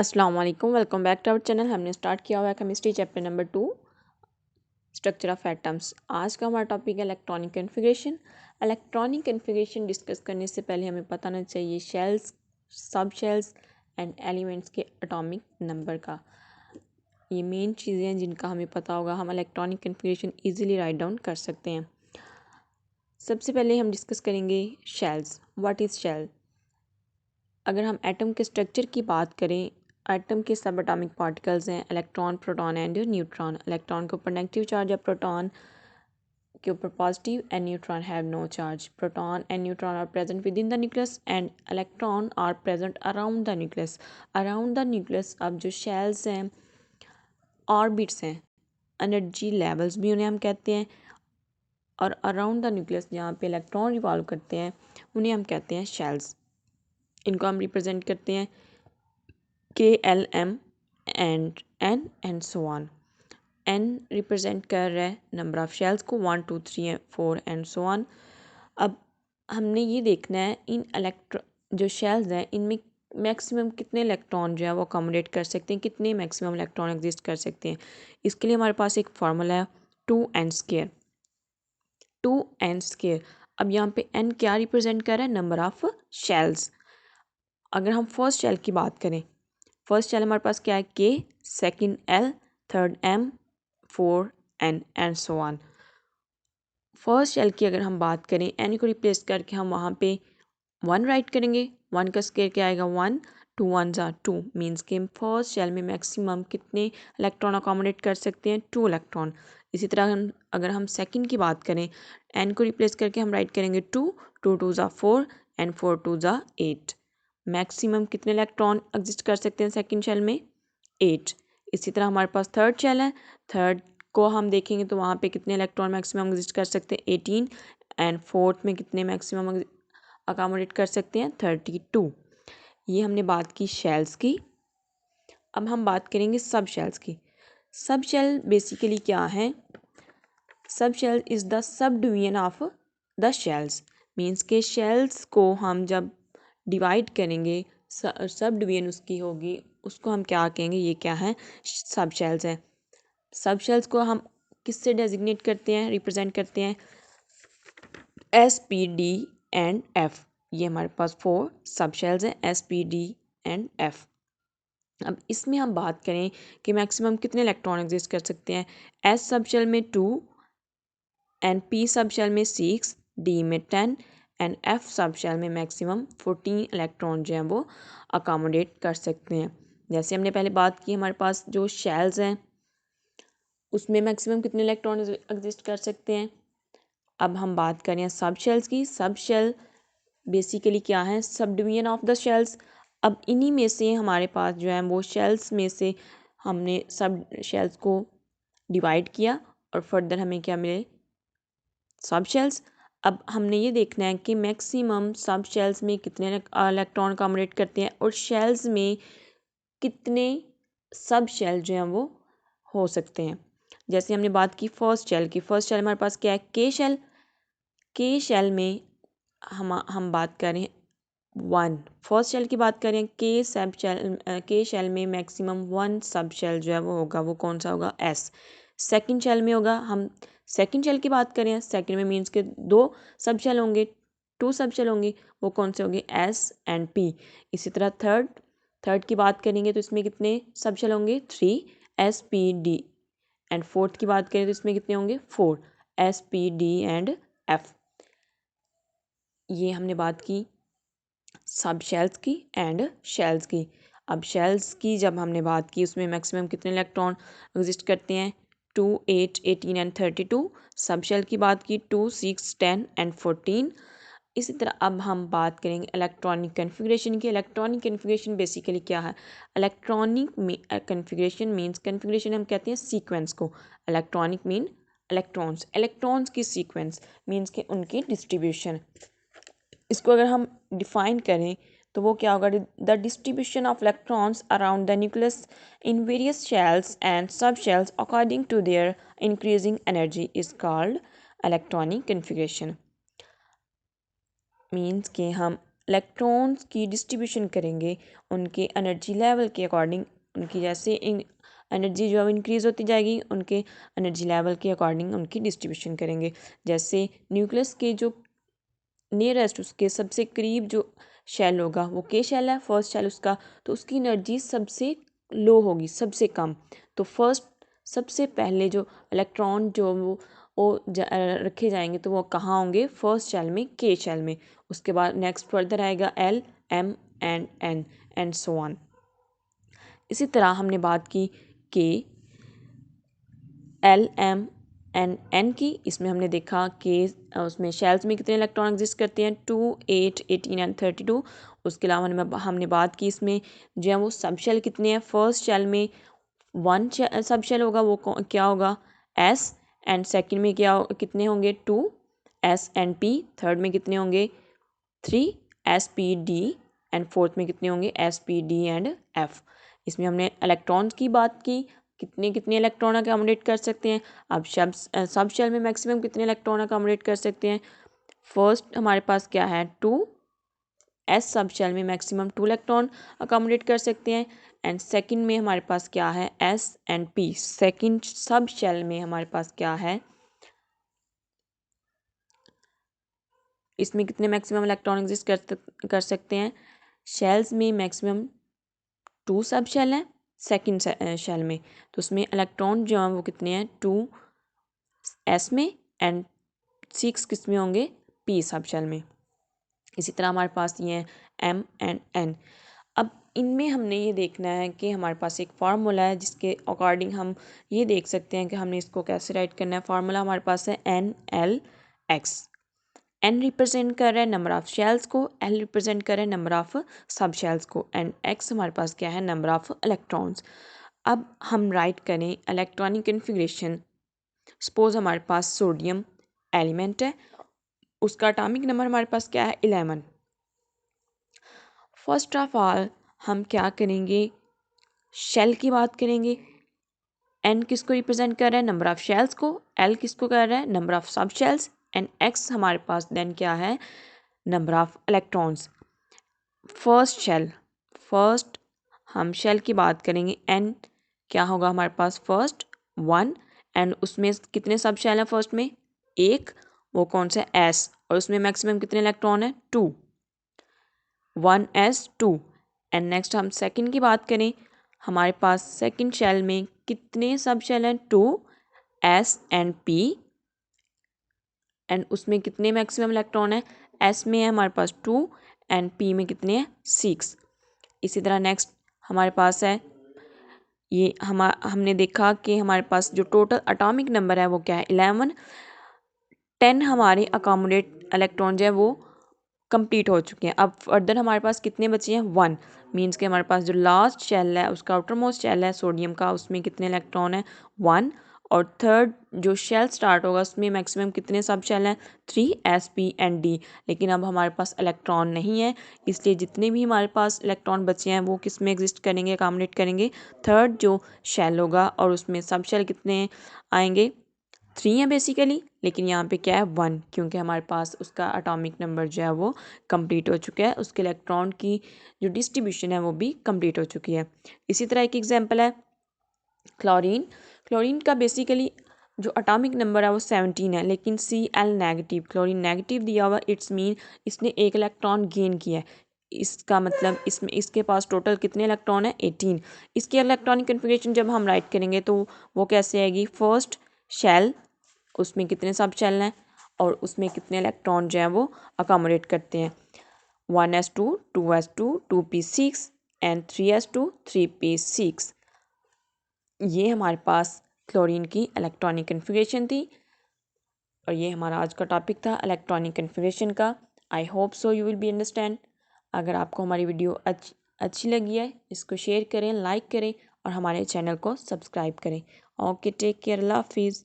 अस्सलाम वालेकुम, welcome back to our channel. हमने स्टार्ट किया हुआ है chemistry chapter number 2 structure of atoms. आज का हमारा टॉपिक है electronic configuration. Electronic configuration discuss करने से पहले हमें पता होना चाहिए shells, sub shells and elements के एटॉमिक नंबर का। ये मेन चीज़ें हैं जिनका हमें पता होगा, हम electronic configuration easily write down कर सकते हैं। सबसे पहले हम डिस्कस करेंगे शेल्स। What is shell? अगर हम एटम के स्ट्रक्चर की बात करें, एटम के सब एटॉमिक पार्टिकल्स हैं electron, proton and neutron. Electron के ऊपर नेगेटिव चार्ज है, प्रोटॉन के ऊपर positive and neutron have no charge. Proton and neutron are present with in the nucleus and electron are present around the nucleus. Around the nucleus अब जो shells हैं, orbits हैं, energy levels भी उन्हें हम कहते हैं, और अराउंड द न्यूक्लियस जहाँ पे इलेक्ट्रॉन रिवॉल्व करते हैं उन्हें हम कहते हैं शेल्स। इनको हम रिप्रेजेंट करते हैं KLM and so on. N represent कर रहा है नंबर ऑफ शेल्स को, 1 2 3 4 एंड सो ऑन। अब हमने ये देखना है इन जो शेल्स हैं इनमें मैक्सिमम कितने इलेक्ट्रॉन जो है वो अकोमोडेट कर सकते हैं, कितने मैक्सिमम इलेक्ट्रॉन एग्जिस्ट कर सकते हैं। इसके लिए हमारे पास एक फार्मूला है 2n²। 2n²। अब यहाँ पे n क्या रिप्रेजेंट कर रहा है? Number of shells. अगर हम फर्स्ट शेल की बात करें, फर्स्ट शेल हमारे पास क्या है? K, second L, third M, 4 N and so on. First shell की अगर हम बात करें, N को रिप्लेस करके हम वहाँ पे 1 राइट करेंगे। 1 का स्क्वायर क्या आएगा? 1, 2 1 ज़ा 2, मीन्स कि फर्स्ट शेल में मैक्सिमम कितने इलेक्ट्रॉन अकोमोडेट कर सकते हैं? 2 इलेक्ट्रॉन। इसी तरह अगर हम सेकंड की बात करें, N को रिप्लेस करके हम राइट करेंगे 2, 2 2 ज़ा 4 एंड 4 2 ज़ा 8। मैक्सिमम कितने इलेक्ट्रॉन एग्जिस्ट कर सकते हैं सेकंड शेल में? 8। इसी तरह हमारे पास थर्ड शेल है, थर्ड को हम देखेंगे तो वहाँ पे कितने इलेक्ट्रॉन मैक्सिमम एग्जिस्ट कर सकते हैं? 18। एंड फोर्थ में कितने मैक्सिमम अकोमोडेट कर सकते हैं? 32। ये हमने बात की शेल्स की। अब हम बात करेंगे सब शेल्स की। सब शेल बेसिकली क्या है? Sub shell is the sub division of the shells. Means के शेल्स को हम जब डिवाइड करेंगे, सब डिवीजन उसकी होगी, उसको हम क्या कहेंगे? ये क्या है? सब शेल्स हैं। सब शेल्स को हम किससे डेजिग्नेट करते हैं, रिप्रेजेंट करते हैं? SPD and F। ये हमारे पास 4 सब शेल्स हैं, SPD एंड F। अब इसमें हम बात करें कि मैक्सिमम कितने इलेक्ट्रॉन एग्जिस्ट कर सकते हैं। S सब शेल में 2 एंड P सब शेल में 6, D में 10 एंड F सब शेल में मैक्सिमम 14 इलेक्ट्रॉन जो हैं वो अकोमोडेट कर सकते हैं। जैसे हमने पहले बात की, हमारे पास जो शेल्स हैं उसमें मैक्सिमम कितने इलेक्ट्रॉन एग्जिस्ट कर सकते हैं। अब हम बात करें सब शेल्स की। सब शेल बेसिकली क्या है? सब डिवीजन ऑफ द शेल्स। अब इन्हीं में से हमारे पास जो है वो शेल्स में से हमने सब शेल्स को डिवाइड किया और फर्दर हमें क्या मिले? सब शेल्स। अब हमने ये देखना है कि मैक्सिमम सब शेल्स में कितने इलेक्ट्रॉन अकोमोडेट करते हैं और शेल्स में कितने सब शेल जो हैं वो हो सकते हैं। जैसे हमने बात की फर्स्ट शेल की। फर्स्ट शेल हमारे पास क्या है? K shell. K शेल में हम बात करें 1। फर्स्ट शेल की बात करें, K शेल में मैक्सिमम 1 सब शेल जो है वो होगा, वो कौन सा होगा? S। सेकंड शेल में होगा, हम सेकंड शेल की बात करें, सेकंड में मीन्स के 2 सब शेल होंगे, 2 सब शेल होंगे, वो कौन से होंगे? S and P। इसी तरह थर्ड की बात करेंगे तो इसमें कितने सब शेल होंगे? 3 SPD। एंड फोर्थ की बात करें तो इसमें कितने होंगे? 4 SPD एंड F। ये हमने बात की सब शेल्स की एंड शेल्स की। अब शेल्स की जब हमने बात की, उसमें मैक्सिमम कितने इलेक्ट्रॉन एग्जिस्ट करते हैं? 2 8 18 एंड 32। सब शेल की बात की 2 6 10 एंड 14। इसी तरह अब हम बात करेंगे इलेक्ट्रॉनिक कन्फिग्रेशन की। इलेक्ट्रॉनिक कन्फिग्रेशन बेसिकली क्या है? इलेक्ट्रॉनिक कन्फिग्रेशन मीन्स, कन्फिग्रेशन हम कहते हैं सीक्वेंस को, इलेक्ट्रॉनिक मीन इलेक्ट्रॉन्स की सीक्वेंस मीन्स के उनकी डिस्ट्रीब्यूशन। इसको अगर हम डिफाइन करें तो वो क्या होगा? The distribution of electrons around the nucleus in various shells and sub shells according to their increasing energy is called electronic configuration. Means कि हम इलेक्ट्रॉन्स की डिस्ट्रीब्यूशन करेंगे उनके एनर्जी लेवल के अकॉर्डिंग, उनकी जैसे एनर्जी जो है इंक्रीज़ होती जाएगी उनके एनर्जी लेवल के अकॉर्डिंग उनकी डिस्ट्रीब्यूशन करेंगे। जैसे न्यूक्लियस के जो नियरेस्ट उसके सबसे करीब जो शेल होगा वो के शेल है, फर्स्ट शेल उसका, तो उसकी एनर्जी सबसे लो होगी, सबसे कम। तो फर्स्ट सबसे पहले जो इलेक्ट्रॉन जो रखे जाएंगे तो वो कहाँ होंगे, फर्स्ट शेल में, के शेल में। उसके बाद नेक्स्ट फर्दर आएगा L, M and N and so on. इसी तरह हमने बात की के, एल, एम एंड एन की। इसमें हमने देखा कि उसमें शेल्स में कितने इलेक्ट्रॉन एग्जिस्ट करते हैं, 2, 8, 18 एंड 32। उसके अलावा हमने बात की इसमें जो है वो सब शेल कितने हैं। फर्स्ट शेल में 1 सब शेल होगा, वो क्या होगा, एस। एंड सेकंड में कितने होंगे, 2 एस एंड पी। थर्ड में कितने होंगे, 3 S P D. And fourth में कितने होंगे, S P D and F. इसमें हमने इलेक्ट्रॉन्स की बात की, कितने कितने इलेक्ट्रॉन अकोमोडेट कर सकते हैं। अब सब शेल में मैक्सिमम कितने इलेक्ट्रॉन अकोमोडेट कर सकते हैं। फर्स्ट हमारे पास क्या है, 2। एस सब शेल में मैक्सिमम 2 इलेक्ट्रॉन अकोमोडेट कर सकते हैं। एंड सेकंड में हमारे पास क्या है, S and P. Second sub shell में हमारे पास क्या है, इसमें कितने मैक्सिमम इलेक्ट्रॉन एग्जिस्ट कर सकते हैं। शेल्स में मैक्सिमम 2 सब शेल हैं सेकंड शेल में, तो उसमें इलेक्ट्रॉन जो हैं वो कितने हैं, 2 एस में एंड 6 किस में होंगे, पी सब शेल में। इसी तरह हमारे पास ये हैं एम एंड एन। अब इनमें हमने ये देखना है कि हमारे पास एक फार्मूला है जिसके अकॉर्डिंग हम ये देख सकते हैं कि हमने इसको कैसे राइट करना है। फार्मूला हमारे पास है N L X. N represent कर रहा है नंबर ऑफ शेल्स को, एल रिप्रेजेंट कर रहा है नंबर ऑफ सब शेल्स को, एंड एक्स हमारे पास क्या है, नंबर ऑफ इलेक्ट्रॉन्स। अब हम राइट करें इलेक्ट्रॉनिक कन्फिग्रेशन। सपोज हमारे पास सोडियम एलिमेंट है, उसका एटॉमिक नंबर हमारे पास क्या है, 11। फर्स्ट ऑफ ऑल हम क्या करेंगे, शेल की बात करेंगे। एन किसको रिप्रेजेंट कर रहा है, नंबर ऑफ शेल्स को। एल किसको कर रहा है, number of sub shells. And X हमारे पास देन क्या है, number of electrons. First shell, first हम शेल की बात करेंगे। एन क्या होगा हमारे पास, फर्स्ट 1। एंड उसमें कितने सब शेल हैं, फर्स्ट में एक, वो कौन सा, एस। और उसमें मैक्सिमम कितने इलेक्ट्रॉन है, 2, 1s2। एंड नेक्स्ट हम सेकंड की बात करें, हमारे पास सेकंड शेल में कितने सब शेल हैं, 2 एस एंड पी। एंड उसमें कितने मैक्सिमम इलेक्ट्रॉन है, एस में है हमारे पास 2 एंड पी में कितने हैं, 6। इसी तरह नेक्स्ट हमारे पास है ये हमने देखा कि हमारे पास जो टोटल एटॉमिक नंबर है वो क्या है, 11। 10 हमारे अकोमोडेट इलेक्ट्रॉन जो है वो कंप्लीट हो चुके हैं। अब फर्दर हमारे पास कितने बचे हैं, 1। मीन्स के हमारे पास जो लास्ट शेल है उसका आउटर मोस्ट शेल है सोडियम का, उसमें कितने इलेक्ट्रॉन है, 1। और थर्ड जो शेल स्टार्ट होगा उसमें मैक्सिमम कितने सब शेल हैं, 3 एस पी एंड डी। लेकिन अब हमारे पास इलेक्ट्रॉन नहीं है, इसलिए जितने भी हमारे पास इलेक्ट्रॉन बचे हैं वो किस में एग्जिस्ट करेंगे, अकोमोडेट करेंगे, थर्ड जो शेल होगा। और उसमें सब शेल कितने आएंगे, 3 है बेसिकली, लेकिन यहाँ पे क्या है, 1, क्योंकि हमारे पास उसका एटॉमिक नंबर जो है वो कंप्लीट हो चुका है, उसके इलेक्ट्रॉन की जो डिस्ट्रीब्यूशन है वो भी कंप्लीट हो चुकी है। इसी तरह एक एग्जांपल है क्लोरीन। क्लोरीन का बेसिकली जो एटॉमिक नंबर है वो 17 है, लेकिन Cl नेगेटिव, क्लोरीन नेगेटिव दिया हुआ, इट्स मीन इसने एक इलेक्ट्रॉन गेन किया है। इसका मतलब इसमें इसके पास टोटल कितने इलेक्ट्रॉन है, 18। इसकी इलेक्ट्रॉनिक कन्फिग्रेशन जब हम राइट करेंगे तो वो कैसे आएगी, फर्स्ट शेल, उसमें कितने सब शेल हैं और उसमें कितने इलेक्ट्रॉन जो हैं वो अकोमोडेट करते हैं, 1s2, 2s2, 2p6 and 3s2, 3p6। ये हमारे पास क्लोरीन की इलेक्ट्रॉनिक कन्फिग्रेशन थी और ये हमारा आज का टॉपिक था इलेक्ट्रॉनिक कन्फिग्रेशन का। I hope so you will be understand. अगर आपको हमारी वीडियो अच्छी लगी है, इसको शेयर करें, लाइक करें और हमारे चैनल को सब्सक्राइब करें। ओके, टेक केयर, अल्लाह हाफिज़।